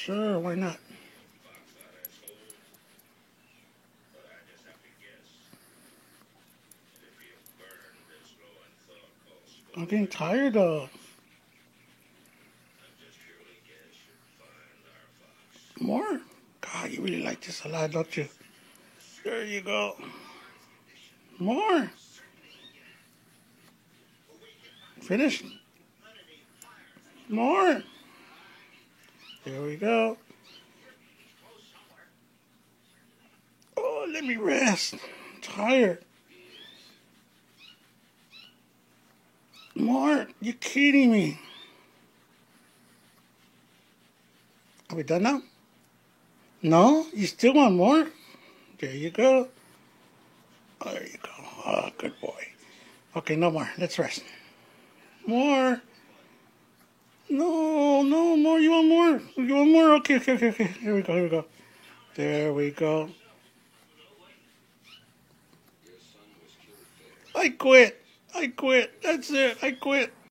Sure, why not? I'm getting tired of. More? God, you really like this a lot, don't you? There you go. More. Finished. More. There we go. Oh, let me rest. I'm tired. More? You kidding me? Are we done now? No? You still want more? There you go. Oh, there you go. Oh, good boy. Okay, no more. Let's rest. More. No, no, more. You want more? You want more? Okay, okay, okay, okay. Here we go, here we go. There we go. I quit. I quit. That's it. I quit.